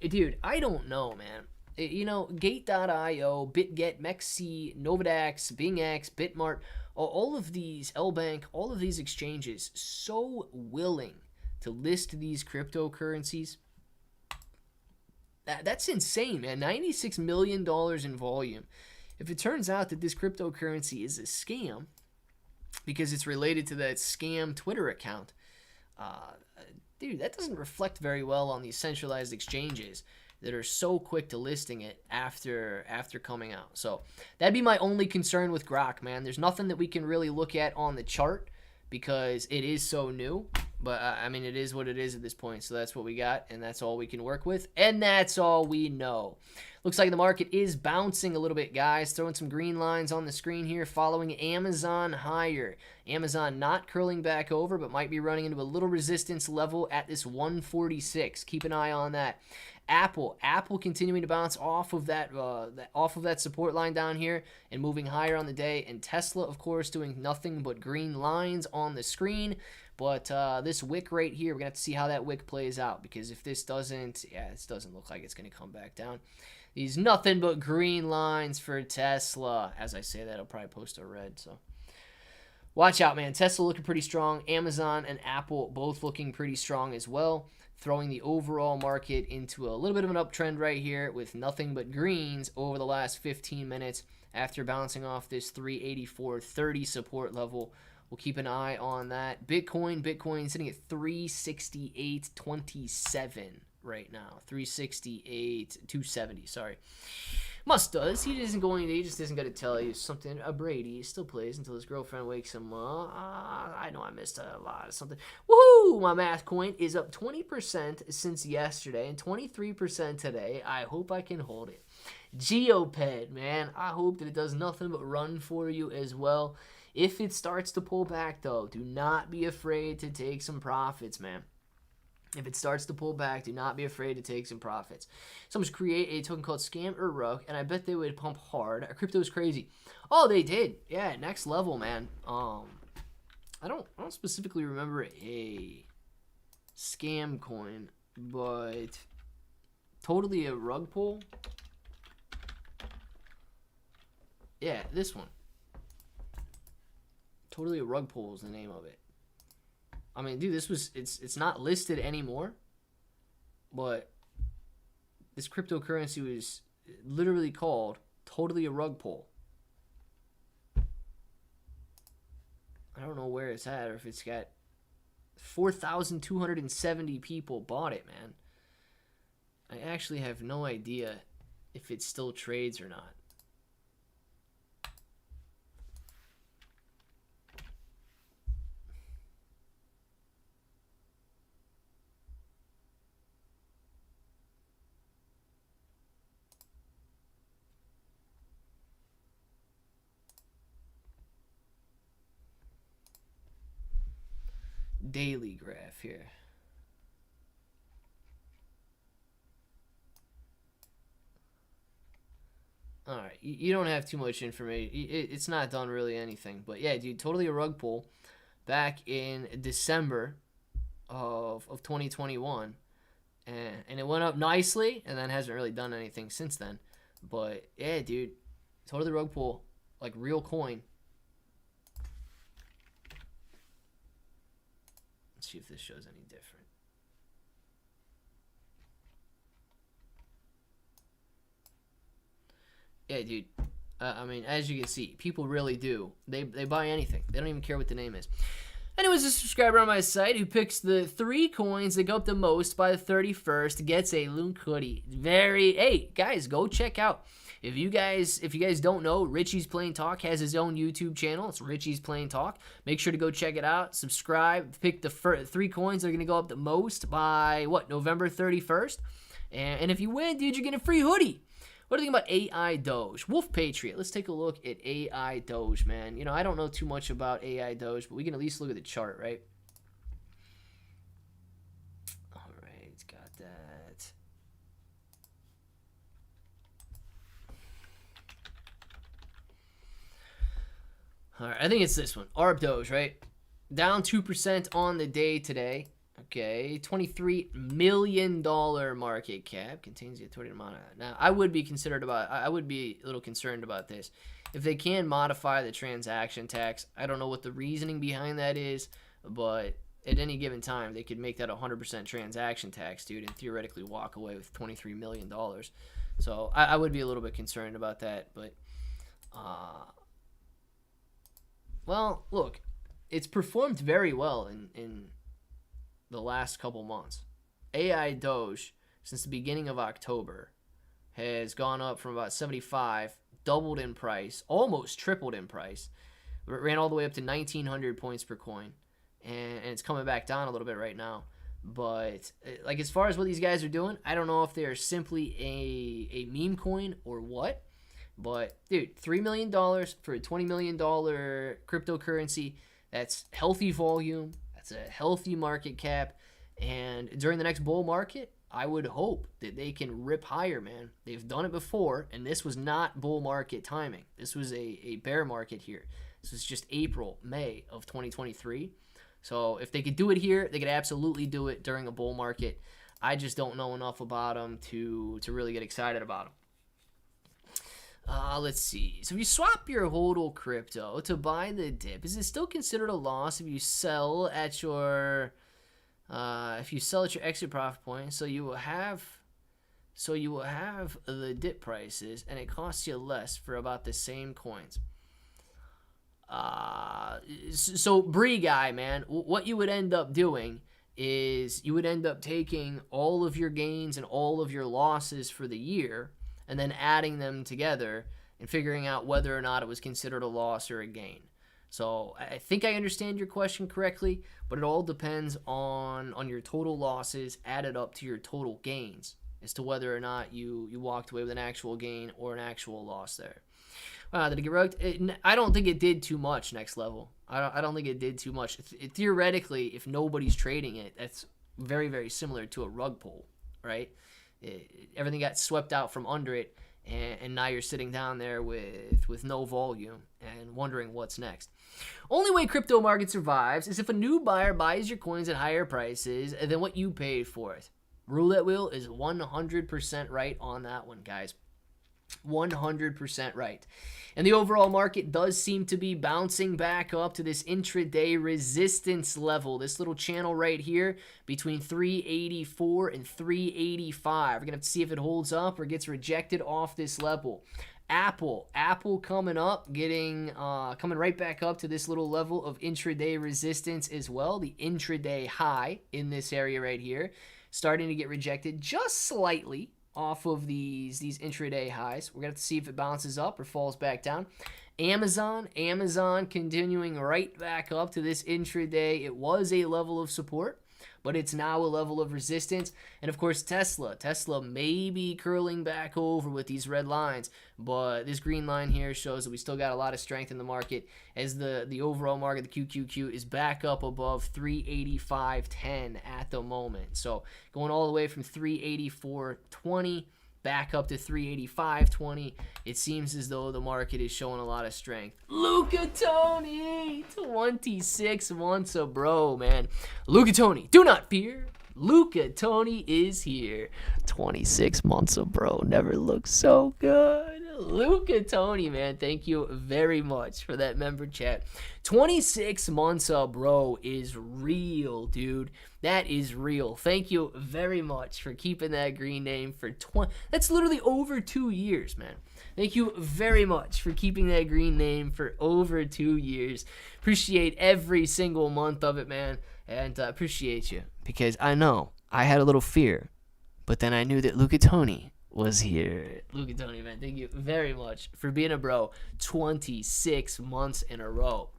Dude, I don't know, man. You know, Gate.io, BitGet, Mexi, Novadax, BingX, Bitmart, all of these, LBank, all of these exchanges so willing to list these cryptocurrencies. That's insane, man. $96 million in volume. If it turns out that this cryptocurrency is a scam because it's related to that scam Twitter account, dude, that doesn't reflect very well on these centralized exchanges that are so quick to listing it after coming out. So that'd be my only concern with Grock, man. There's nothing that we can really look at on the chart because it is so new. But, I mean, it is what it is at this point. So that's what we got, and that's all we can work with. And that's all we know. Looks like the market is bouncing a little bit, guys. Throwing some green lines on the screen here, following Amazon higher. Amazon not curling back over, but might be running into a little resistance level at this 146. Keep an eye on that. Apple continuing to bounce off of that support line down here and moving higher on the day. And Tesla, of course, doing nothing but green lines on the screen. But this wick right here, we're going to have to see how that wick plays out. Because if this doesn't, this doesn't look like it's going to come back down. These nothing but green lines for Tesla. As I say that, I'll probably post a red. So watch out, man. Tesla looking pretty strong. Amazon and Apple both looking pretty strong as well. Throwing the overall market into a little bit of an uptrend right here with nothing but greens over the last 15 minutes after bouncing off this 384.30 support level. We'll keep an eye on that. Bitcoin sitting at 368.27 right now. 368.270, sorry. Musk does. He just isn't going to tell you something. Brady still plays until his girlfriend wakes him up. I know I missed a lot of something. Woohoo! My math coin is up 20% since yesterday and 23% today. I hope I can hold it. Geoped, man. I hope that it does nothing but run for you as well. If it starts to pull back, though, do not be afraid to take some profits, man. If it starts to pull back, do not be afraid to take some profits. Someone's create a token called Scam or Rug, and I bet they would pump hard. Crypto is crazy. Oh, they did. Yeah, next level, man. I don't specifically remember a scam coin, but totally a rug pull. Yeah, this one. Totally a rug pull is the name of it. I mean, dude, it's not listed anymore, but this cryptocurrency was literally called totally a rug pull. I don't know where it's at or if it's got 4,270 people bought it, man. I actually have no idea if it still trades or not. Daily graph here. All right, you don't have too much information. It's not done really anything, but yeah, dude, totally a rug pull back in December of 2021, and it went up nicely, and then hasn't really done anything since then. But yeah, dude, totally rug pull, like real coin. Let's see if this shows any different. Yeah, dude. I mean, as you can see, people really do. They buy anything. They don't even care what the name is. And it was a subscriber on my site who picks the 3 coins that go up the most by the 31st, gets a Loon hoodie. Hey, guys, go check out. If you guys don't know, Richie's Plain Talk has his own YouTube channel. It's Richie's Plain Talk. Make sure to go check it out. Subscribe. Pick the 3 coins that are going to go up the most by, November 31st. And if you win, dude, you get a free hoodie. What do you think about AI Doge? Wolf Patriot. Let's take a look at AI Doge, man. You know, I don't know too much about AI Doge, but we can at least look at the chart, right? All right, got that. All right, I think it's this one. ARB Doge, right? Down 2% on the day today. Okay, $23 million market cap, contains the authority to monitor. Now, I would be a little concerned about this. If they can modify the transaction tax, I don't know what the reasoning behind that is, but at any given time, they could make that 100% transaction tax, dude, and theoretically walk away with $23 million. So I would be a little bit concerned about that, but, well, look, it's performed very well in the last couple months. AI Doge, since the beginning of October, has gone up from about 75, doubled in price, almost tripled in price. It ran all the way up to 1,900 points per coin, and it's coming back down a little bit right now. But like, as far as what these guys are doing, I don't know if they're simply a meme coin or what. But dude, $3 million for a $20 million cryptocurrency, that's healthy volume. That's a healthy market cap, and during the next bull market, I would hope that they can rip higher, man. They've done it before, and this was not bull market timing. This was a bear market here. This was just April, May of 2023. So if they could do it here, they could absolutely do it during a bull market. I just don't know enough about them to really get excited about them. Let's see. So if you swap your HODL crypto to buy the dip, is it still considered a loss if you sell at your exit profit point? So you will have the dip prices, and it costs you less for about the same coins. So Bree guy, man, what you would end up doing is you would end up taking all of your gains and all of your losses for the year, and then adding them together and figuring out whether or not it was considered a loss or a gain. So I think I understand your question correctly, but it all depends on your total losses added up to your total gains as to whether or not you walked away with an actual gain or an actual loss there. Did it get rugged? I don't think it did too much next level. I don't think it did too much. Theoretically, if nobody's trading it, that's very, very similar to a rug pull, right? Everything got swept out from under it, and now you're sitting down there with no volume and wondering what's next. Only way crypto market survives is if a new buyer buys your coins at higher prices than what you paid for it. Roulette wheel is 100% right on that one, guys. 100% right. And the overall market does seem to be bouncing back up to this intraday resistance level, this little channel right here between 384 and 385. We're going to have to see if it holds up or gets rejected off this level. Apple coming up, coming right back up to this little level of intraday resistance as well. The intraday high in this area right here, starting to get rejected just slightly off of these intraday highs. We're going to have to see if it bounces up or falls back down. Amazon continuing right back up to this intraday. It was a level of support, but it's now a level of resistance. And of course, Tesla may be curling back over with these red lines, but this green line here shows that we still got a lot of strength in the market as the overall market, the QQQ, is back up above 385.10 at the moment. So going all the way from 384.20 back up to 385.20. It seems as though the market is showing a lot of strength. Luca Tony, 26 months of bro, man. Luca Tony, do not fear. Luca Tony is here. 26 months of bro never looked so good. Luca Tony, man, thank you very much for that member chat. 26 months up, bro, is real, dude. That is real. Thank you very much for keeping that green name for 20. That's literally over 2 years, man. Thank you very much for keeping that green name for over 2 years. Appreciate every single month of it, man, and appreciate you because I know I had a little fear, but then I knew that Luca Tony was here. Luca Tony, man, thank you very much for being a bro 26 months in a row.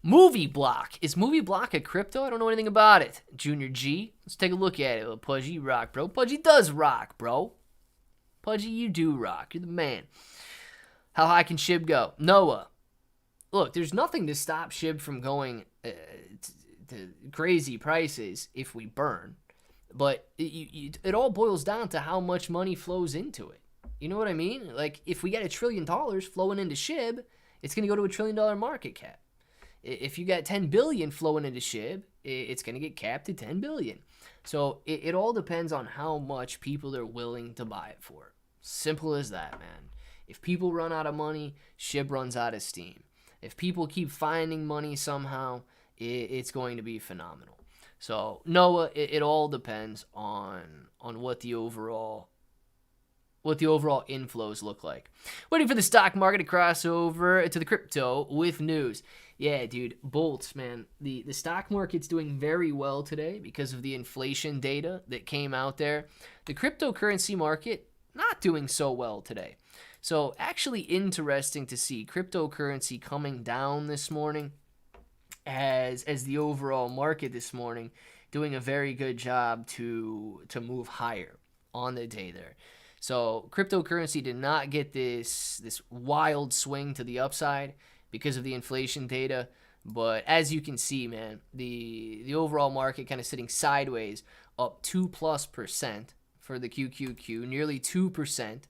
Movie Block. Is Movie Block a crypto? I don't know anything about it. Junior G. Let's take a look at it. Pudgy, rock, bro. Pudgy does rock, bro. Pudgy, you do rock. You're the man. How high can Shib go? Noah. Look, there's nothing to stop Shib from going to crazy prices if we burn. But it all boils down to how much money flows into it. You know what I mean? Like, if we get $1 trillion flowing into Shib, it's going to go to $1 trillion market cap. If you got 10 billion flowing into Shib, it's going to get capped at 10 billion. So it all depends on how much people are willing to buy it for. Simple as that, man. If people run out of money, Shib runs out of steam. If people keep finding money somehow, it's going to be phenomenal. So Noah, it all depends on what the overall inflows look like. Waiting for the stock market to cross over to the crypto with news. Yeah, dude, bolts, man. The stock market's doing very well today because of the inflation data that came out there. The cryptocurrency market not doing so well today. So actually interesting to see cryptocurrency coming down this morning as the overall market this morning doing a very good job to move higher on the day there. So cryptocurrency did not get this wild swing to the upside because of the inflation data. But as you can see, man, the overall market kind of sitting sideways, up 2+% for the QQQ, nearly 2%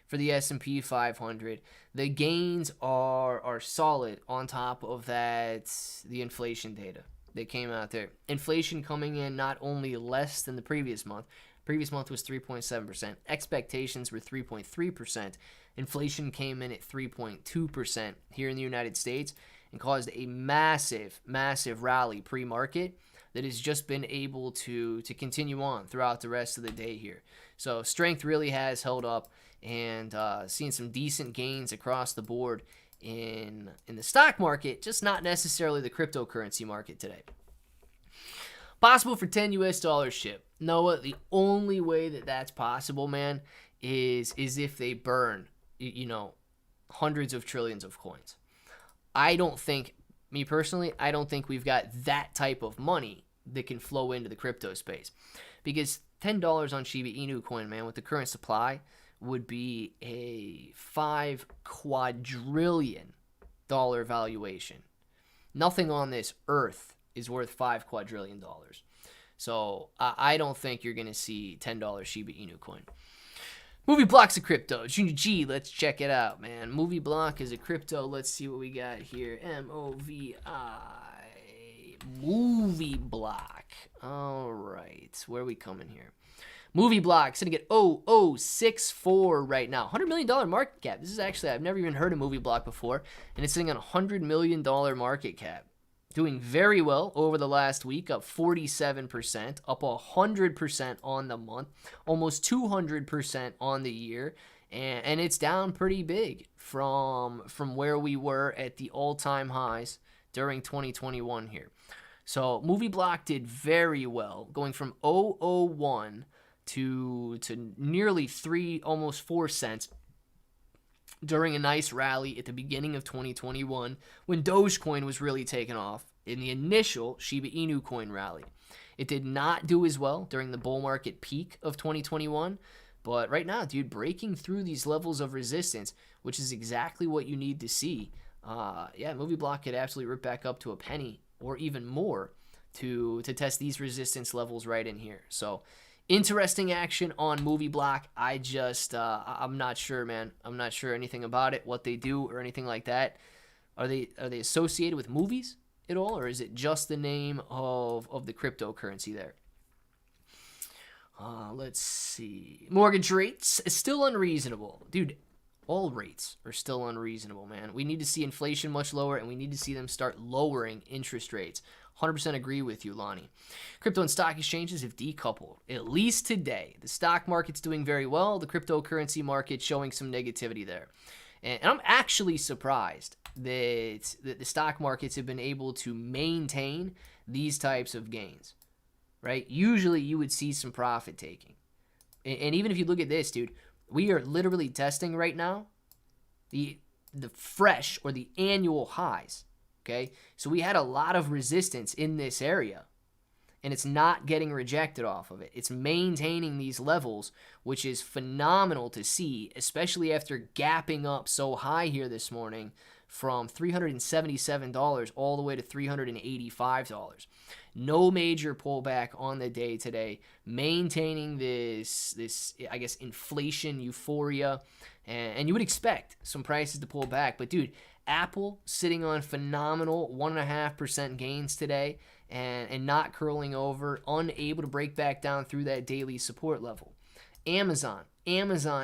for the S&P 500. The gains are solid on top of that, the inflation data that came out there. Inflation coming in not only less than the previous month. Previous month was 3.7%. Expectations were 3.3%. Inflation came in at 3.2% here in the United States and caused a massive, massive rally pre-market that has just been able to continue on throughout the rest of the day here. So strength really has held up, and seeing some decent gains across the board in the stock market, just not necessarily the cryptocurrency market today. Possible for 10 US dollars Shib. Noah, the only way that that's possible, man, is if they burn, hundreds of trillions of coins. I don't think, me personally, I don't think we've got that type of money that can flow into the crypto space. Because $10 on Shiba Inu coin, man, with the current supply, would be a $5 quadrillion valuation. Nothing on this earth is worth $5 quadrillion. So I don't think you're going to see $10 Shiba Inu coin. Movie Block's a crypto. Junior G, let's check it out, man. Movie Block is a crypto. Let's see what we got here. M-O-V-I. Movie Block. All right. Where are we coming here? Movie Block sitting at 0064 right now. $100 million market cap. This is actually, I've never even heard of Movie Block before. And it's sitting on a $100 million market cap. Doing very well over the last week, up 47%, up 100% on the month, almost 200% on the year, and it's down pretty big from where we were at the all-time highs during 2021 here. So Movie Block did very well, going from 0.001 to nearly 3, almost 4 cents during a nice rally at the beginning of 2021 when Dogecoin was really taking off in the initial Shiba Inu coin rally. It did not do as well during the bull market peak of 2021, but right now, dude, breaking through these levels of resistance, which is exactly what you need to see. Movie Block could absolutely rip back up to a penny or even more to test these resistance levels right in here. So interesting action on Movie Block. I'm not sure, man. I'm not sure anything about it, what they do or anything like that. Are they associated with movies at all, or is it just the name of the cryptocurrency there? Let's see. Mortgage rates is still unreasonable. Dude, all rates are still unreasonable, man. We need to see inflation much lower, and we need to see them start lowering interest rates. 100% agree with you, Lonnie. Crypto and stock exchanges have decoupled, at least today. The stock market's doing very well. The cryptocurrency market showing some negativity there. And I'm actually surprised that the stock markets have been able to maintain these types of gains, right? Usually you would see some profit taking. And even if you look at this, dude, we are literally testing right now the fresh or the annual highs. Okay, so we had a lot of resistance in this area, and it's not getting rejected off of it. It's maintaining these levels, which is phenomenal to see, especially after gapping up so high here this morning from $377 all the way to $385. No major pullback on the day today, maintaining this I guess, inflation euphoria, and you would expect some prices to pull back, but dude, Apple sitting on phenomenal 1.5% gains today and not curling over, unable to break back down through that daily support level. Amazon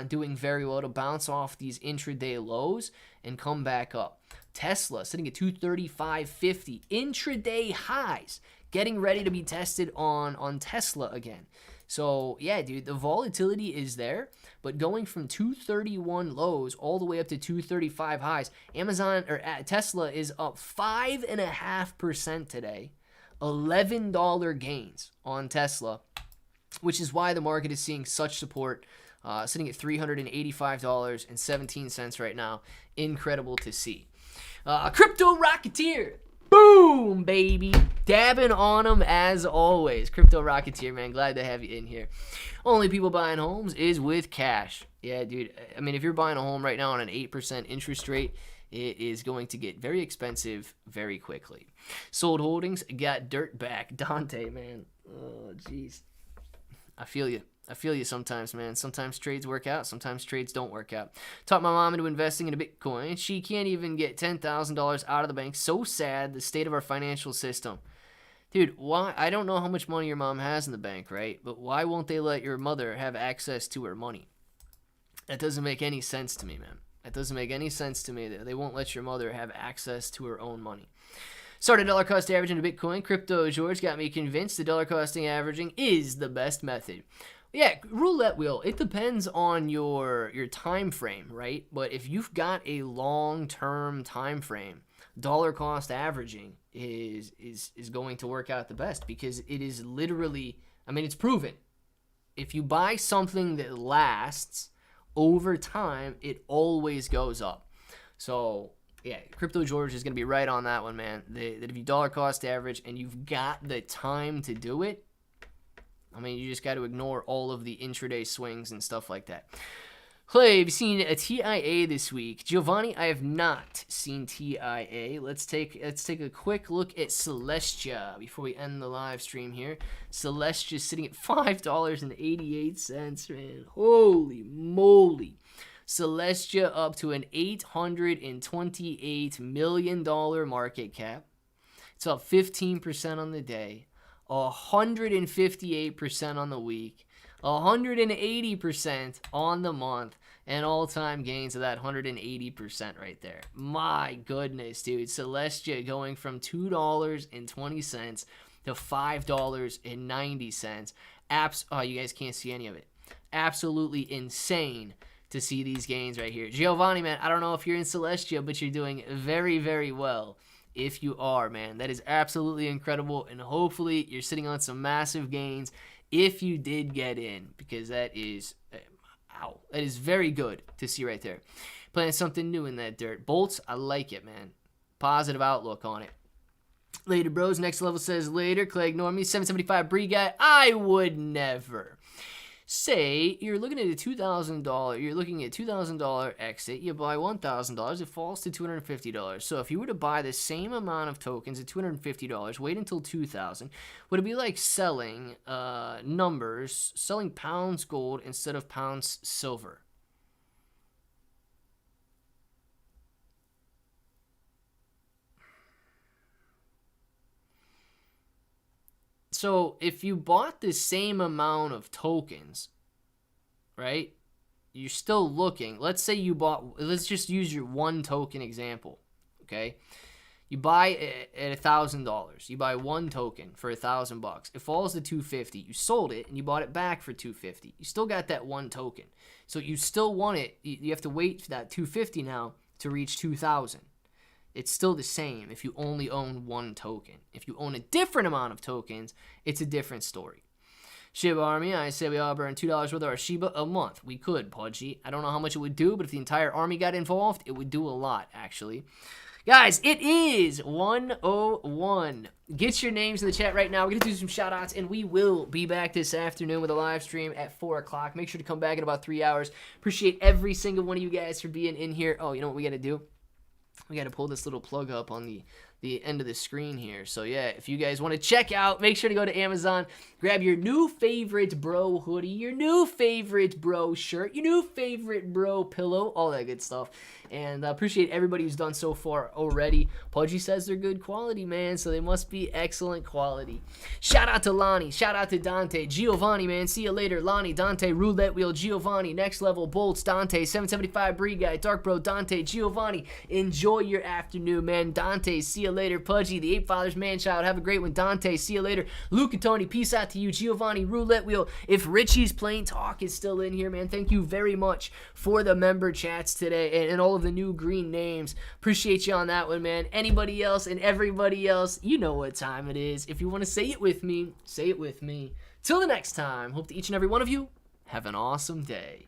doing very well to bounce off these intraday lows and come back up. Tesla sitting at 235.50, intraday highs, getting ready to be tested on Tesla again. So, yeah, dude, the volatility is there, but going from 231 lows all the way up to 235 highs, Tesla is up 5.5% today, $11 gains on Tesla, which is why the market is seeing such support, sitting at $385.17 right now. Incredible to see. Crypto Rocketeer. Boom, baby. Dabbing on them as always. Crypto Rocketeer, man. Glad to have you in here. Only people buying homes is with cash. Yeah, dude. I mean, if you're buying a home right now on an 8% interest rate, it is going to get very expensive very quickly. Sold holdings, got dirt back. Dante, man. Oh, jeez. I feel you sometimes, man. Sometimes trades work out. Sometimes trades don't work out. Taught my mom into investing in a Bitcoin. She can't even get $10,000 out of the bank. So sad, the state of our financial system. Dude, why? I don't know how much money your mom has in the bank, right? But why won't they let your mother have access to her money? That doesn't make any sense to me, man. That doesn't make any sense to me that they won't let your mother have access to her own money. Started dollar cost averaging to Bitcoin. Crypto George got me convinced the dollar costing averaging is the best method. Yeah, roulette wheel, it depends on your time frame, right? But if you've got a long-term time frame, dollar cost averaging is going to work out the best, because it is literally, I mean, it's proven. If you buy something that lasts over time, it always goes up. So, yeah, Crypto George is going to be right on that one, man. That if you dollar cost average and you've got the time to do it, I mean, you just got to ignore all of the intraday swings and stuff like that. Clay, have you seen a TIA this week? Giovanni, I have not seen TIA. Let's take a quick look at Celestia before we end the live stream here. Celestia sitting at $5.88, man. Holy moly. Celestia up to an $828 million market cap. It's up 15% on the day. 158% on the week, 180% on the month, and all-time gains of that 180% right there. My goodness, dude. Celestia going from $2.20 to $5.90. Oh, you guys can't see any of it. Absolutely insane to see these gains right here. Giovanni, man, I don't know if you're in Celestia, but you're doing very, very well. If you are, man, that is absolutely incredible, and hopefully you're sitting on some massive gains if you did get in, because that is, that is very good to see right there. Playing something new in that dirt. Bolts, I like it, man. Positive outlook on it. Later, bros. Next level says later. Clay, ignore me. 775 Bree guy. I would never. Say you're looking at $2,000 exit, you buy $1,000, it falls to $250. So if you were to buy the same amount of tokens at $250, wait until $2,000, would it be like selling selling pounds gold instead of pounds silver? So if you bought the same amount of tokens, right, you're still looking. Let's say you bought, let's just use your one token example, okay? You buy at $1,000. You buy one token for $1,000. It falls to $250. You sold it and you bought it back for $250. You still got that one token. So you still want it. You have to wait for that $250 now to reach $2,000. It's still the same if you only own one token. If you own a different amount of tokens, it's a different story. Shiba Army, I say we all burn $2 worth of our Shiba a month. We could, Pudgy. I don't know how much it would do, but if the entire army got involved, it would do a lot, actually. Guys, it is 1:01. Get your names in the chat right now. We're going to do some shout-outs, and we will be back this afternoon with a live stream at 4 o'clock. Make sure to come back in about 3 hours. Appreciate every single one of you guys for being in here. Oh, you know what we got to do? We got to pull this little plug up on the end of the screen here. So yeah, if you guys want to check out, make sure to go to Amazon, grab your new favorite bro hoodie, your new favorite bro shirt, your new favorite bro pillow, all that good stuff. And I appreciate everybody who's done so far already. Pudgy says they're good quality, man, so they must be excellent quality. Shout out to Lonnie, shout out to Dante, Giovanni, man, see you later. Lonnie, Dante, Roulette Wheel, Giovanni, Next Level, Bolts, Dante, 775 Bree Guy, Dark Bro, Dante, Giovanni. Enjoy your afternoon, man. Dante, see you later. Pudgy, the Ape Fathers Man-Child, have a great one. Dante, see you later. Luke and Tony, peace out to you. Giovanni, Roulette Wheel. If Richie's Plain Talk is still in here, man, thank you very much for the member chats today and all of the new green names. Appreciate you on that one, man. Anybody else and everybody else, you know what time it is. If you want to say it with me, say it with me. Till the next time, hope that each and every one of you have an awesome day.